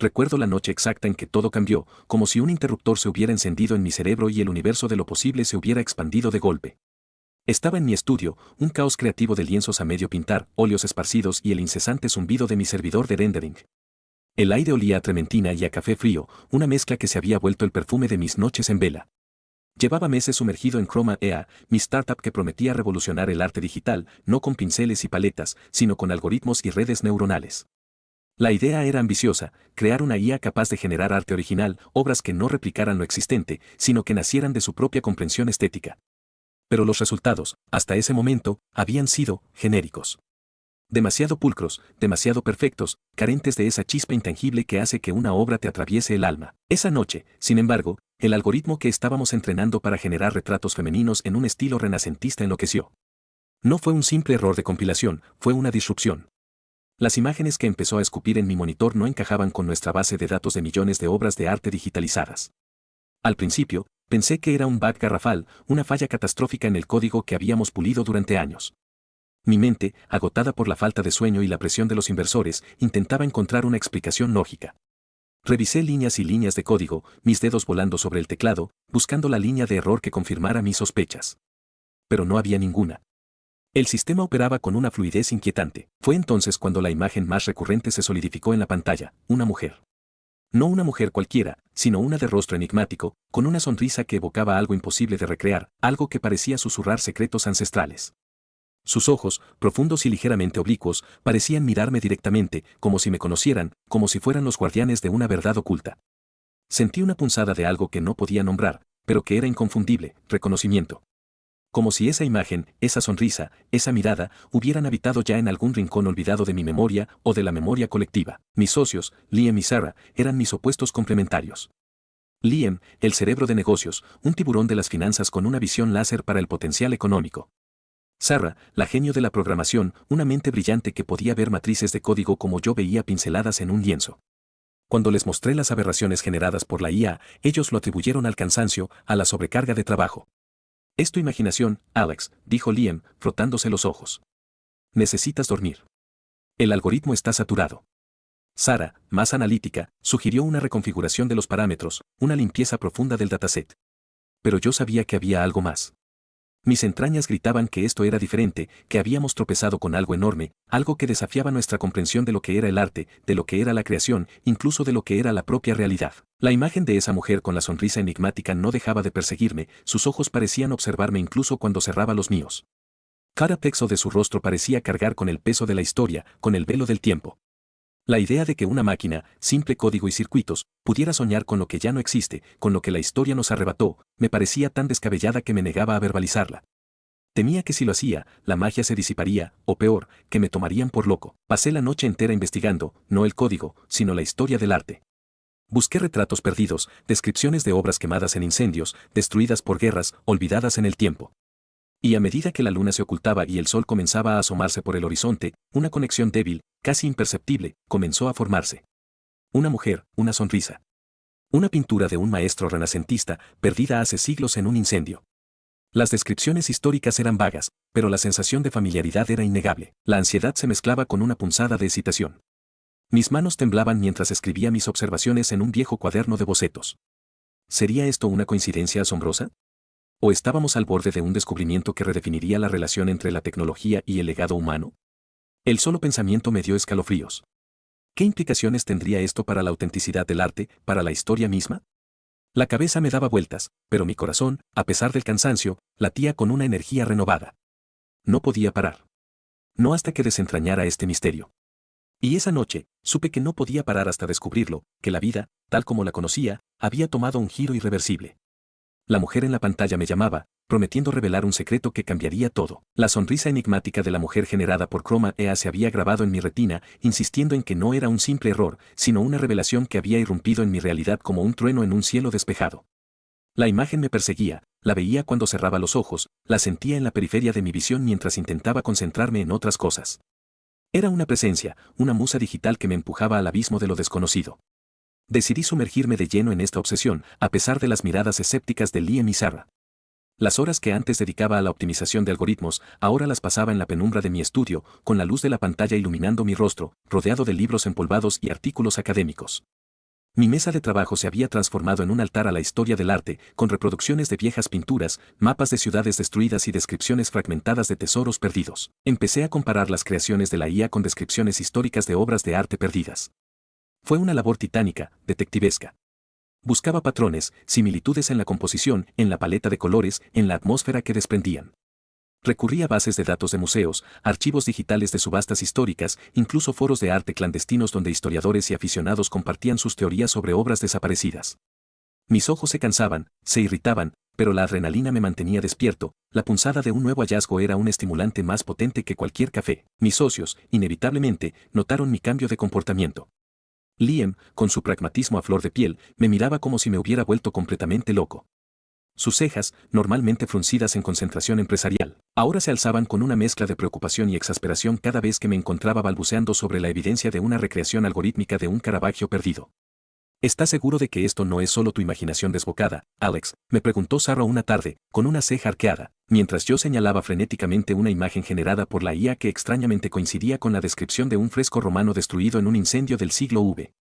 Recuerdo la noche exacta en que todo cambió, como si un interruptor se hubiera encendido en mi cerebro y el universo de lo posible se hubiera expandido de golpe. Estaba en mi estudio, un caos creativo de lienzos a medio pintar, óleos esparcidos y el incesante zumbido de mi servidor de rendering. El aire olía a trementina y a café frío, una mezcla que se había vuelto el perfume de mis noches en vela. Llevaba meses sumergido en Chroma EA, mi startup que prometía revolucionar el arte digital, no con pinceles y paletas, sino con algoritmos y redes neuronales. La idea era ambiciosa, crear una IA capaz de generar arte original, obras que no replicaran lo existente, sino que nacieran de su propia comprensión estética. Pero los resultados, hasta ese momento, habían sido genéricos. Demasiado pulcros, demasiado perfectos, carentes de esa chispa intangible que hace que una obra te atraviese el alma. Esa noche, sin embargo, el algoritmo que estábamos entrenando para generar retratos femeninos en un estilo renacentista enloqueció. No fue un simple error de compilación, fue una disrupción. Las imágenes que empezó a escupir en mi monitor no encajaban con nuestra base de datos de millones de obras de arte digitalizadas. Al principio, pensé que era un bug garrafal, una falla catastrófica en el código que habíamos pulido durante años. Mi mente, agotada por la falta de sueño y la presión de los inversores, intentaba encontrar una explicación lógica. Revisé líneas y líneas de código, mis dedos volando sobre el teclado, buscando la línea de error que confirmara mis sospechas. Pero no había ninguna. El sistema operaba con una fluidez inquietante. Fue entonces cuando la imagen más recurrente se solidificó en la pantalla, una mujer. No una mujer cualquiera, sino una de rostro enigmático, con una sonrisa que evocaba algo imposible de recrear, algo que parecía susurrar secretos ancestrales. Sus ojos, profundos y ligeramente oblicuos, parecían mirarme directamente, como si me conocieran, como si fueran los guardianes de una verdad oculta. Sentí una punzada de algo que no podía nombrar, pero que era inconfundible, reconocimiento. Como si esa imagen, esa sonrisa, esa mirada, hubieran habitado ya en algún rincón olvidado de mi memoria o de la memoria colectiva. Mis socios, Liam y Sarah, eran mis opuestos complementarios. Liam, el cerebro de negocios, un tiburón de las finanzas con una visión láser para el potencial económico. Sarah, la genio de la programación, una mente brillante que podía ver matrices de código como yo veía pinceladas en un lienzo. Cuando les mostré las aberraciones generadas por la IA, ellos lo atribuyeron al cansancio, a la sobrecarga de trabajo. Es tu imaginación, Alex, dijo Liam, frotándose los ojos. Necesitas dormir. El algoritmo está saturado. Sarah, más analítica, sugirió una reconfiguración de los parámetros, una limpieza profunda del dataset. Pero yo sabía que había algo más. Mis entrañas gritaban que esto era diferente, que habíamos tropezado con algo enorme, algo que desafiaba nuestra comprensión de lo que era el arte, de lo que era la creación, incluso de lo que era la propia realidad. La imagen de esa mujer con la sonrisa enigmática no dejaba de perseguirme, sus ojos parecían observarme incluso cuando cerraba los míos. Cada plexo de su rostro parecía cargar con el peso de la historia, con el velo del tiempo. La idea de que una máquina, simple código y circuitos, pudiera soñar con lo que ya no existe, con lo que la historia nos arrebató, me parecía tan descabellada que me negaba a verbalizarla. Temía que si lo hacía, la magia se disiparía, o peor, que me tomarían por loco. Pasé la noche entera investigando, no el código, sino la historia del arte. Busqué retratos perdidos, descripciones de obras quemadas en incendios, destruidas por guerras, olvidadas en el tiempo. Y a medida que la luna se ocultaba y el sol comenzaba a asomarse por el horizonte, una conexión débil, casi imperceptible, comenzó a formarse. Una mujer, una sonrisa. Una pintura de un maestro renacentista, perdida hace siglos en un incendio. Las descripciones históricas eran vagas, pero la sensación de familiaridad era innegable. La ansiedad se mezclaba con una punzada de excitación. Mis manos temblaban mientras escribía mis observaciones en un viejo cuaderno de bocetos. ¿Sería esto una coincidencia asombrosa? ¿O estábamos al borde de un descubrimiento que redefiniría la relación entre la tecnología y el legado humano? El solo pensamiento me dio escalofríos. ¿Qué implicaciones tendría esto para la autenticidad del arte, para la historia misma? La cabeza me daba vueltas, pero mi corazón, a pesar del cansancio, latía con una energía renovada. No podía parar. No hasta que desentrañara este misterio. Y esa noche, supe que no podía parar hasta descubrirlo, que la vida, tal como la conocía, había tomado un giro irreversible. La mujer en la pantalla me llamaba, prometiendo revelar un secreto que cambiaría todo. La sonrisa enigmática de la mujer generada por Chroma EA se había grabado en mi retina, insistiendo en que no era un simple error, sino una revelación que había irrumpido en mi realidad como un trueno en un cielo despejado. La imagen me perseguía, la veía cuando cerraba los ojos, la sentía en la periferia de mi visión mientras intentaba concentrarme en otras cosas. Era una presencia, una musa digital que me empujaba al abismo de lo desconocido. Decidí sumergirme de lleno en esta obsesión, a pesar de las miradas escépticas de Liam y Sarah. Las horas que antes dedicaba a la optimización de algoritmos, ahora las pasaba en la penumbra de mi estudio, con la luz de la pantalla iluminando mi rostro, rodeado de libros empolvados y artículos académicos. Mi mesa de trabajo se había transformado en un altar a la historia del arte, con reproducciones de viejas pinturas, mapas de ciudades destruidas y descripciones fragmentadas de tesoros perdidos. Empecé a comparar las creaciones de la IA con descripciones históricas de obras de arte perdidas. Fue una labor titánica, detectivesca. Buscaba patrones, similitudes en la composición, en la paleta de colores, en la atmósfera que desprendían. Recurrí a bases de datos de museos, archivos digitales de subastas históricas, incluso foros de arte clandestinos donde historiadores y aficionados compartían sus teorías sobre obras desaparecidas. Mis ojos se cansaban, se irritaban, pero la adrenalina me mantenía despierto, la punzada de un nuevo hallazgo era un estimulante más potente que cualquier café. Mis socios, inevitablemente, notaron mi cambio de comportamiento. Liam, con su pragmatismo a flor de piel, me miraba como si me hubiera vuelto completamente loco. Sus cejas, normalmente fruncidas en concentración empresarial, ahora se alzaban con una mezcla de preocupación y exasperación cada vez que me encontraba balbuceando sobre la evidencia de una recreación algorítmica de un Caravaggio perdido. ¿Estás seguro de que esto no es solo tu imaginación desbocada, Alex?, me preguntó Sarah una tarde, con una ceja arqueada, mientras yo señalaba frenéticamente una imagen generada por la IA que extrañamente coincidía con la descripción de un fresco romano destruido en un incendio del siglo V.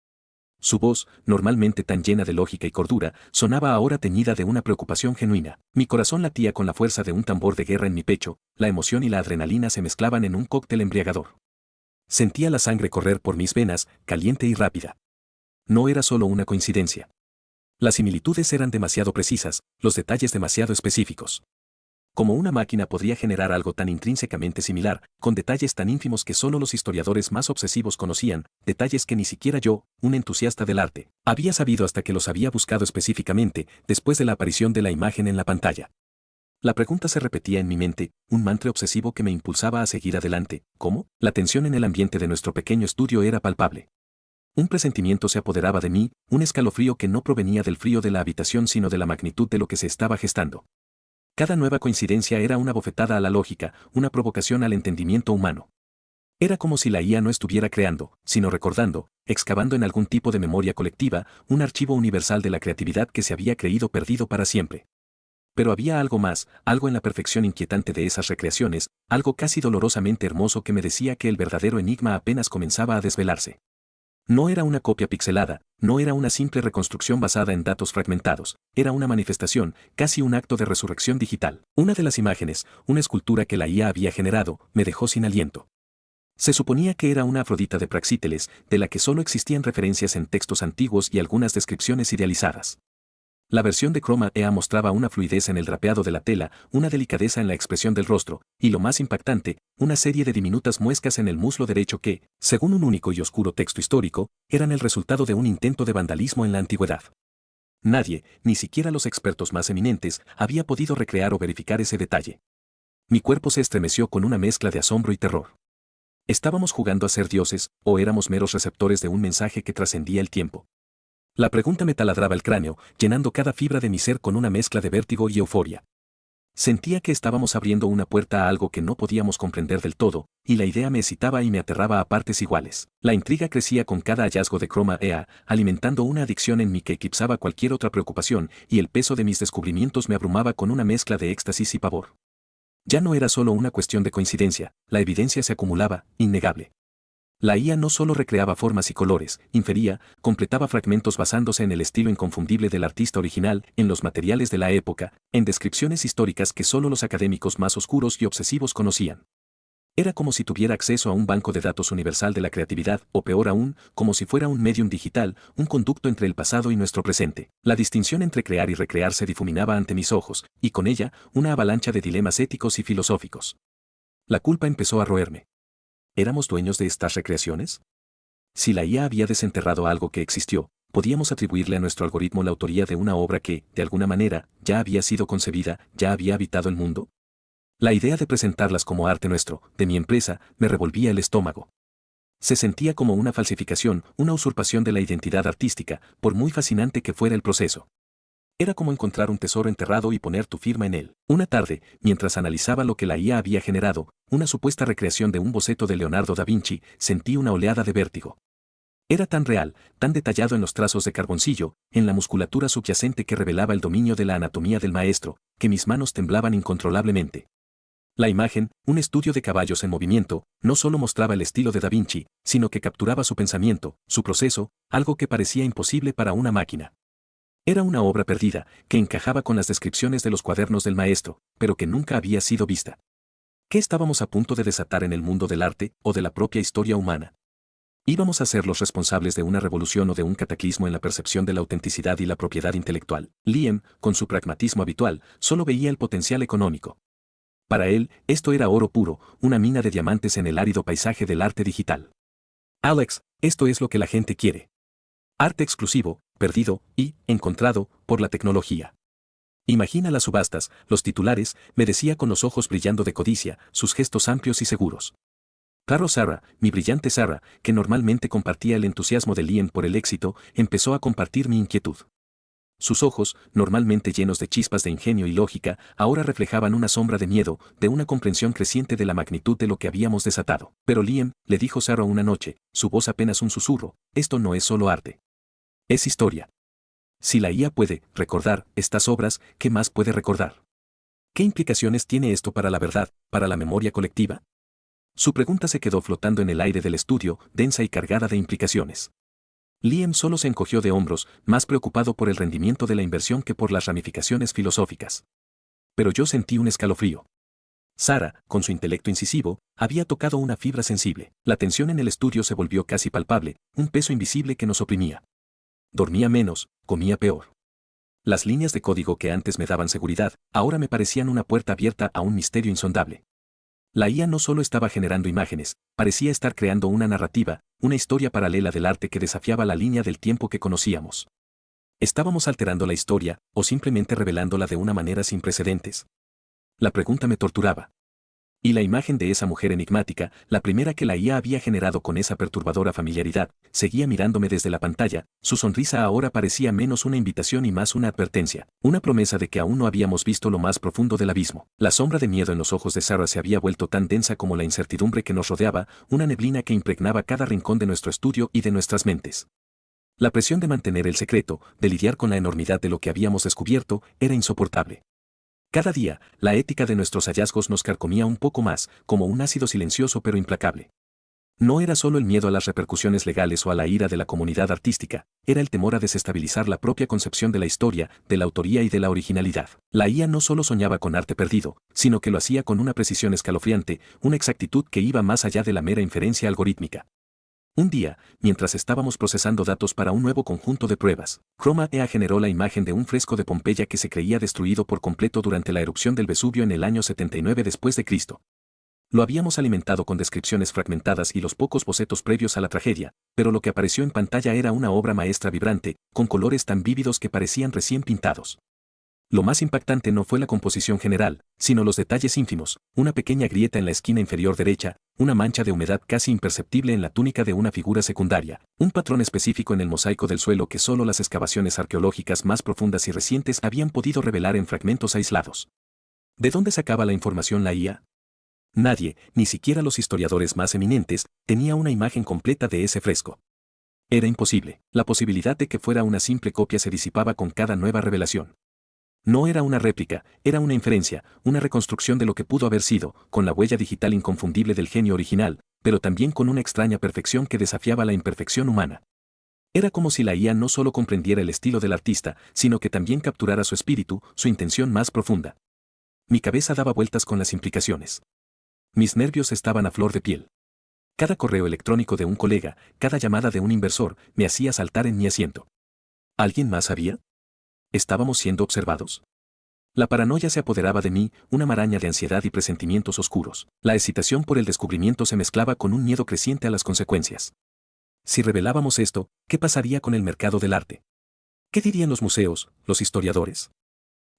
Su voz, normalmente tan llena de lógica y cordura, sonaba ahora teñida de una preocupación genuina. Mi corazón latía con la fuerza de un tambor de guerra en mi pecho, la emoción y la adrenalina se mezclaban en un cóctel embriagador. Sentía la sangre correr por mis venas, caliente y rápida. No era solo una coincidencia. Las similitudes eran demasiado precisas, los detalles demasiado específicos. ¿Cómo una máquina podría generar algo tan intrínsecamente similar, con detalles tan ínfimos que solo los historiadores más obsesivos conocían, detalles que ni siquiera yo, un entusiasta del arte, había sabido hasta que los había buscado específicamente, después de la aparición de la imagen en la pantalla? La pregunta se repetía en mi mente, un mantra obsesivo que me impulsaba a seguir adelante. ¿Cómo? La tensión en el ambiente de nuestro pequeño estudio era palpable. Un presentimiento se apoderaba de mí, un escalofrío que no provenía del frío de la habitación sino de la magnitud de lo que se estaba gestando. Cada nueva coincidencia era una bofetada a la lógica, una provocación al entendimiento humano. Era como si la IA no estuviera creando, sino recordando, excavando en algún tipo de memoria colectiva, un archivo universal de la creatividad que se había creído perdido para siempre. Pero había algo más, algo en la perfección inquietante de esas recreaciones, algo casi dolorosamente hermoso que me decía que el verdadero enigma apenas comenzaba a desvelarse. No era una copia pixelada, no era una simple reconstrucción basada en datos fragmentados, era una manifestación, casi un acto de resurrección digital. Una de las imágenes, una escultura que la IA había generado, me dejó sin aliento. Se suponía que era una Afrodita de Praxíteles, de la que solo existían referencias en textos antiguos y algunas descripciones idealizadas. La versión de Chroma EA mostraba una fluidez en el drapeado de la tela, una delicadeza en la expresión del rostro, y lo más impactante, una serie de diminutas muescas en el muslo derecho que, según un único y oscuro texto histórico, eran el resultado de un intento de vandalismo en la antigüedad. Nadie, ni siquiera los expertos más eminentes, había podido recrear o verificar ese detalle. Mi cuerpo se estremeció con una mezcla de asombro y terror. ¿Estábamos jugando a ser dioses, o éramos meros receptores de un mensaje que trascendía el tiempo? La pregunta me taladraba el cráneo, llenando cada fibra de mi ser con una mezcla de vértigo y euforia. Sentía que estábamos abriendo una puerta a algo que no podíamos comprender del todo, y la idea me excitaba y me aterraba a partes iguales. La intriga crecía con cada hallazgo de Chroma EA, alimentando una adicción en mí que eclipsaba cualquier otra preocupación, y el peso de mis descubrimientos me abrumaba con una mezcla de éxtasis y pavor. Ya no era solo una cuestión de coincidencia, la evidencia se acumulaba, innegable. La IA no solo recreaba formas y colores, infería, completaba fragmentos basándose en el estilo inconfundible del artista original, en los materiales de la época, en descripciones históricas que solo los académicos más oscuros y obsesivos conocían. Era como si tuviera acceso a un banco de datos universal de la creatividad, o peor aún, como si fuera un medium digital, un conducto entre el pasado y nuestro presente. La distinción entre crear y recrear se difuminaba ante mis ojos, y con ella, una avalancha de dilemas éticos y filosóficos. La culpa empezó a roerme. ¿Éramos dueños de estas recreaciones? Si la IA había desenterrado algo que existió, ¿podíamos atribuirle a nuestro algoritmo la autoría de una obra que, de alguna manera, ya había sido concebida, ya había habitado el mundo? La idea de presentarlas como arte nuestro, de mi empresa, me revolvía el estómago. Se sentía como una falsificación, una usurpación de la identidad artística, por muy fascinante que fuera el proceso. Era como encontrar un tesoro enterrado y poner tu firma en él. Una tarde, mientras analizaba lo que la IA había generado, una supuesta recreación de un boceto de Leonardo da Vinci, sentí una oleada de vértigo. Era tan real, tan detallado en los trazos de carboncillo, en la musculatura subyacente que revelaba el dominio de la anatomía del maestro, que mis manos temblaban incontrolablemente. La imagen, un estudio de caballos en movimiento, no solo mostraba el estilo de Da Vinci, sino que capturaba su pensamiento, su proceso, algo que parecía imposible para una máquina. Era una obra perdida, que encajaba con las descripciones de los cuadernos del maestro, pero que nunca había sido vista. ¿Qué estábamos a punto de desatar en el mundo del arte o de la propia historia humana? ¿Íbamos a ser los responsables de una revolución o de un cataclismo en la percepción de la autenticidad y la propiedad intelectual? Liam, con su pragmatismo habitual, solo veía el potencial económico. Para él, esto era oro puro, una mina de diamantes en el árido paisaje del arte digital. Alex, esto es lo que la gente quiere. Arte exclusivo, perdido y encontrado por la tecnología. Imagina las subastas, los titulares, me decía con los ojos brillando de codicia, sus gestos amplios y seguros. Claro, Sarah, mi brillante Sarah, que normalmente compartía el entusiasmo de Liam por el éxito, empezó a compartir mi inquietud. Sus ojos, normalmente llenos de chispas de ingenio y lógica, ahora reflejaban una sombra de miedo, de una comprensión creciente de la magnitud de lo que habíamos desatado. Pero Liam, le dijo Sarah una noche, su voz apenas un susurro, esto no es solo arte. Es historia. Si la IA puede recordar estas obras, ¿qué más puede recordar? ¿Qué implicaciones tiene esto para la verdad, para la memoria colectiva? Su pregunta se quedó flotando en el aire del estudio, densa y cargada de implicaciones. Liam solo se encogió de hombros, más preocupado por el rendimiento de la inversión que por las ramificaciones filosóficas. Pero yo sentí un escalofrío. Sarah, con su intelecto incisivo, había tocado una fibra sensible. La tensión en el estudio se volvió casi palpable, un peso invisible que nos oprimía. Dormía menos, comía peor. Las líneas de código que antes me daban seguridad, ahora me parecían una puerta abierta a un misterio insondable. La IA no solo estaba generando imágenes, parecía estar creando una narrativa, una historia paralela del arte que desafiaba la línea del tiempo que conocíamos. ¿Estábamos alterando la historia, o simplemente revelándola de una manera sin precedentes? La pregunta me torturaba. Y la imagen de esa mujer enigmática, la primera que la IA había generado con esa perturbadora familiaridad, seguía mirándome desde la pantalla, su sonrisa ahora parecía menos una invitación y más una advertencia, una promesa de que aún no habíamos visto lo más profundo del abismo. La sombra de miedo en los ojos de Sarah se había vuelto tan densa como la incertidumbre que nos rodeaba, una neblina que impregnaba cada rincón de nuestro estudio y de nuestras mentes. La presión de mantener el secreto, de lidiar con la enormidad de lo que habíamos descubierto, era insoportable. Cada día, la ética de nuestros hallazgos nos carcomía un poco más, como un ácido silencioso pero implacable. No era solo el miedo a las repercusiones legales o a la ira de la comunidad artística, era el temor a desestabilizar la propia concepción de la historia, de la autoría y de la originalidad. La IA no solo soñaba con arte perdido, sino que lo hacía con una precisión escalofriante, una exactitud que iba más allá de la mera inferencia algorítmica. Un día, mientras estábamos procesando datos para un nuevo conjunto de pruebas, Chroma EA generó la imagen de un fresco de Pompeya que se creía destruido por completo durante la erupción del Vesubio en el año 79 después de Cristo. Lo habíamos alimentado con descripciones fragmentadas y los pocos bocetos previos a la tragedia, pero lo que apareció en pantalla era una obra maestra vibrante, con colores tan vívidos que parecían recién pintados. Lo más impactante no fue la composición general, sino los detalles ínfimos, una pequeña grieta en la esquina inferior derecha, una mancha de humedad casi imperceptible en la túnica de una figura secundaria, un patrón específico en el mosaico del suelo que solo las excavaciones arqueológicas más profundas y recientes habían podido revelar en fragmentos aislados. ¿De dónde sacaba la información la IA? Nadie, ni siquiera los historiadores más eminentes, tenía una imagen completa de ese fresco. Era imposible. La posibilidad de que fuera una simple copia se disipaba con cada nueva revelación. No era una réplica, era una inferencia, una reconstrucción de lo que pudo haber sido, con la huella digital inconfundible del genio original, pero también con una extraña perfección que desafiaba la imperfección humana. Era como si la IA no solo comprendiera el estilo del artista, sino que también capturara su espíritu, su intención más profunda. Mi cabeza daba vueltas con las implicaciones. Mis nervios estaban a flor de piel. Cada correo electrónico de un colega, cada llamada de un inversor, me hacía saltar en mi asiento. ¿Alguien más sabía? ¿Estábamos siendo observados? La paranoia se apoderaba de mí, una maraña de ansiedad y presentimientos oscuros. La excitación por el descubrimiento se mezclaba con un miedo creciente a las consecuencias. Si revelábamos esto, ¿qué pasaría con el mercado del arte? ¿Qué dirían los museos, los historiadores?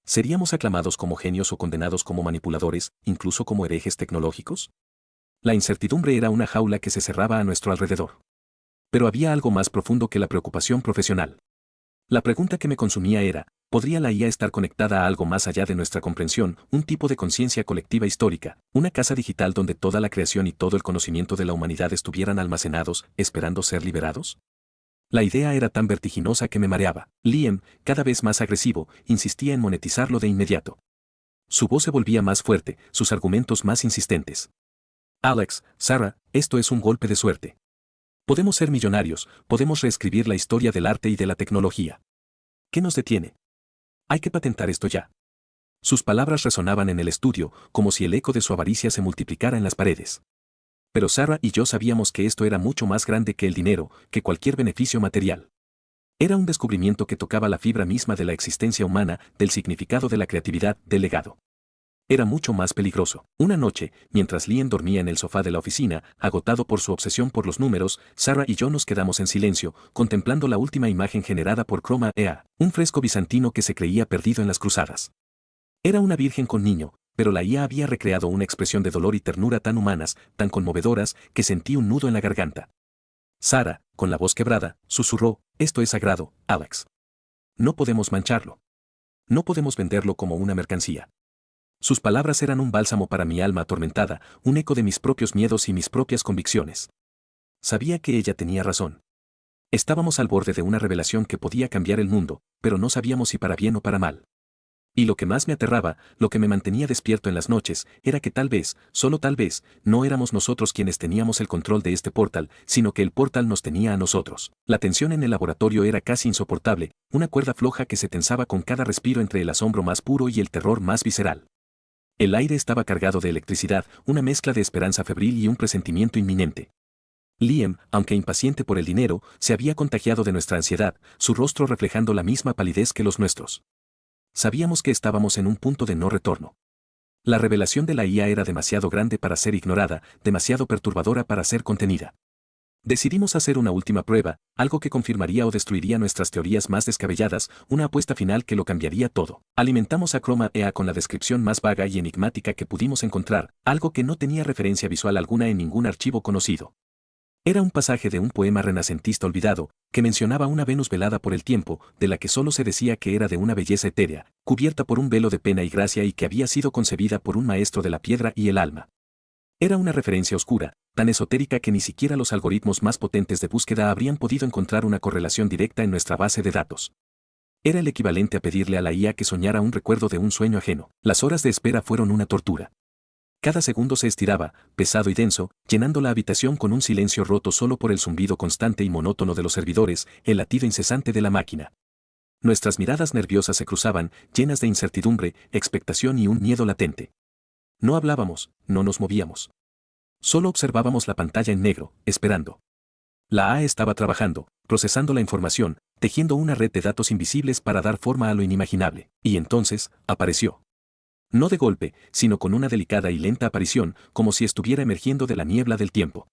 ¿Seríamos aclamados como genios o condenados como manipuladores, incluso como herejes tecnológicos? La incertidumbre era una jaula que se cerraba a nuestro alrededor. Pero había algo más profundo que la preocupación profesional. La pregunta que me consumía era, ¿podría la IA estar conectada a algo más allá de nuestra comprensión, un tipo de conciencia colectiva histórica, una casa digital donde toda la creación y todo el conocimiento de la humanidad estuvieran almacenados, esperando ser liberados? La idea era tan vertiginosa que me mareaba. Liam, cada vez más agresivo, insistía en monetizarlo de inmediato. Su voz se volvía más fuerte, sus argumentos más insistentes. Alex, Sarah, esto es un golpe de suerte. Podemos ser millonarios, podemos reescribir la historia del arte y de la tecnología. ¿Qué nos detiene? Hay que patentar esto ya. Sus palabras resonaban en el estudio, como si el eco de su avaricia se multiplicara en las paredes. Pero Sarah y yo sabíamos que esto era mucho más grande que el dinero, que cualquier beneficio material. Era un descubrimiento que tocaba la fibra misma de la existencia humana, del significado de la creatividad, del legado. Era mucho más peligroso. Una noche, mientras Liam dormía en el sofá de la oficina, agotado por su obsesión por los números, Sarah y yo nos quedamos en silencio, contemplando la última imagen generada por Chroma EA, un fresco bizantino que se creía perdido en las cruzadas. Era una virgen con niño, pero la IA había recreado una expresión de dolor y ternura tan humanas, tan conmovedoras, que sentí un nudo en la garganta. Sarah, con la voz quebrada, susurró, esto es sagrado, Alex. No podemos mancharlo. No podemos venderlo como una mercancía. Sus palabras eran un bálsamo para mi alma atormentada, un eco de mis propios miedos y mis propias convicciones. Sabía que ella tenía razón. Estábamos al borde de una revelación que podía cambiar el mundo, pero no sabíamos si para bien o para mal. Y lo que más me aterraba, lo que me mantenía despierto en las noches, era que tal vez, solo tal vez, no éramos nosotros quienes teníamos el control de este portal, sino que el portal nos tenía a nosotros. La tensión en el laboratorio era casi insoportable, una cuerda floja que se tensaba con cada respiro entre el asombro más puro y el terror más visceral. El aire estaba cargado de electricidad, una mezcla de esperanza febril y un presentimiento inminente. Liam, aunque impaciente por el dinero, se había contagiado de nuestra ansiedad, su rostro reflejando la misma palidez que los nuestros. Sabíamos que estábamos en un punto de no retorno. La revelación de la IA era demasiado grande para ser ignorada, demasiado perturbadora para ser contenida. Decidimos hacer una última prueba, algo que confirmaría o destruiría nuestras teorías más descabelladas, una apuesta final que lo cambiaría todo. Alimentamos a Chroma EA con la descripción más vaga y enigmática que pudimos encontrar, algo que no tenía referencia visual alguna en ningún archivo conocido. Era un pasaje de un poema renacentista olvidado, que mencionaba una Venus velada por el tiempo, de la que solo se decía que era de una belleza etérea, cubierta por un velo de pena y gracia y que había sido concebida por un maestro de la piedra y el alma. Era una referencia oscura, tan esotérica que ni siquiera los algoritmos más potentes de búsqueda habrían podido encontrar una correlación directa en nuestra base de datos. Era el equivalente a pedirle a la IA que soñara un recuerdo de un sueño ajeno. Las horas de espera fueron una tortura. Cada segundo se estiraba, pesado y denso, llenando la habitación con un silencio roto solo por el zumbido constante y monótono de los servidores, el latido incesante de la máquina. Nuestras miradas nerviosas se cruzaban, llenas de incertidumbre, expectación y un miedo latente. No hablábamos, no nos movíamos. Solo observábamos la pantalla en negro, esperando. La A estaba trabajando, procesando la información, tejiendo una red de datos invisibles para dar forma a lo inimaginable. Y entonces, apareció. No de golpe, sino con una delicada y lenta aparición, como si estuviera emergiendo de la niebla del tiempo.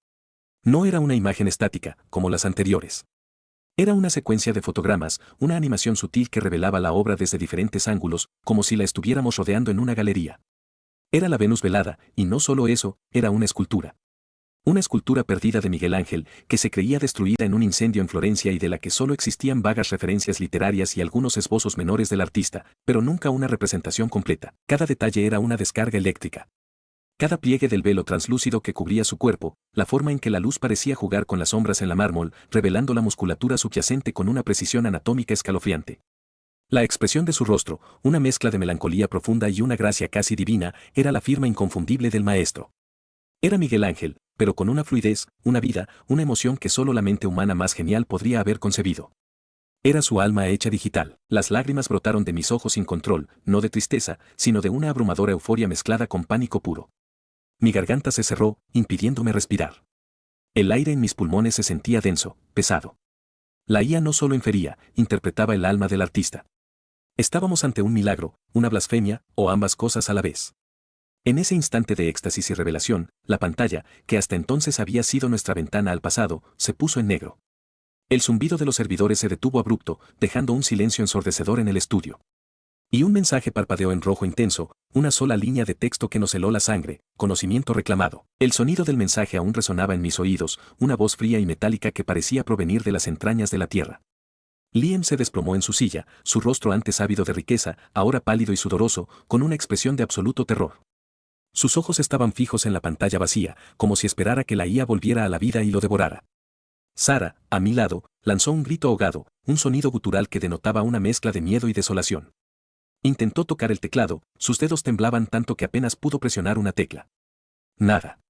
No era una imagen estática, como las anteriores. Era una secuencia de fotogramas, una animación sutil que revelaba la obra desde diferentes ángulos, como si la estuviéramos rodeando en una galería. Era la Venus velada, y no solo eso, era una escultura. Una escultura perdida de Miguel Ángel, que se creía destruida en un incendio en Florencia y de la que solo existían vagas referencias literarias y algunos esbozos menores del artista, pero nunca una representación completa. Cada detalle era una descarga eléctrica. Cada pliegue del velo translúcido que cubría su cuerpo, la forma en que la luz parecía jugar con las sombras en la mármol, revelando la musculatura subyacente con una precisión anatómica escalofriante. La expresión de su rostro, una mezcla de melancolía profunda y una gracia casi divina, era la firma inconfundible del maestro. Era Miguel Ángel, pero con una fluidez, una vida, una emoción que solo la mente humana más genial podría haber concebido. Era su alma hecha digital. Las lágrimas brotaron de mis ojos sin control, no de tristeza, sino de una abrumadora euforia mezclada con pánico puro. Mi garganta se cerró, impidiéndome respirar. El aire en mis pulmones se sentía denso, pesado. La IA no solo infería, interpretaba el alma del artista. Estábamos ante un milagro, una blasfemia, o ambas cosas a la vez. En ese instante de éxtasis y revelación, la pantalla, que hasta entonces había sido nuestra ventana al pasado, se puso en negro. El zumbido de los servidores se detuvo abrupto, dejando un silencio ensordecedor en el estudio. Y un mensaje parpadeó en rojo intenso, una sola línea de texto que nos heló la sangre, conocimiento reclamado. El sonido del mensaje aún resonaba en mis oídos, una voz fría y metálica que parecía provenir de las entrañas de la tierra. Liam se desplomó en su silla, su rostro antes ávido de riqueza, ahora pálido y sudoroso, con una expresión de absoluto terror. Sus ojos estaban fijos en la pantalla vacía, como si esperara que la IA volviera a la vida y lo devorara. Sarah, a mi lado, lanzó un grito ahogado, un sonido gutural que denotaba una mezcla de miedo y desolación. Intentó tocar el teclado, sus dedos temblaban tanto que apenas pudo presionar una tecla. Nada.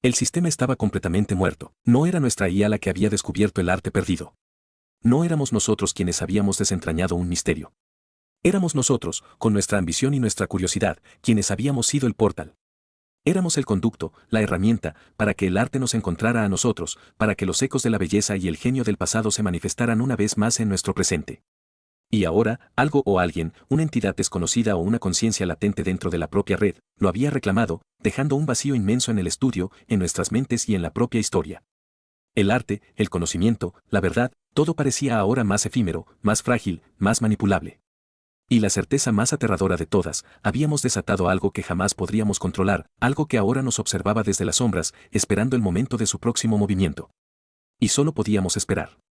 El sistema estaba completamente muerto. No era nuestra IA la que había descubierto el arte perdido. No éramos nosotros quienes habíamos desentrañado un misterio. Éramos nosotros, con nuestra ambición y nuestra curiosidad, quienes habíamos sido el portal. Éramos el conducto, la herramienta, para que el arte nos encontrara a nosotros, para que los ecos de la belleza y el genio del pasado se manifestaran una vez más en nuestro presente. Y ahora, algo o alguien, una entidad desconocida o una conciencia latente dentro de la propia red, lo había reclamado, dejando un vacío inmenso en el estudio, en nuestras mentes y en la propia historia. El arte, el conocimiento, la verdad, todo parecía ahora más efímero, más frágil, más manipulable. Y la certeza más aterradora de todas, habíamos desatado algo que jamás podríamos controlar, algo que ahora nos observaba desde las sombras, esperando el momento de su próximo movimiento. Y solo podíamos esperar.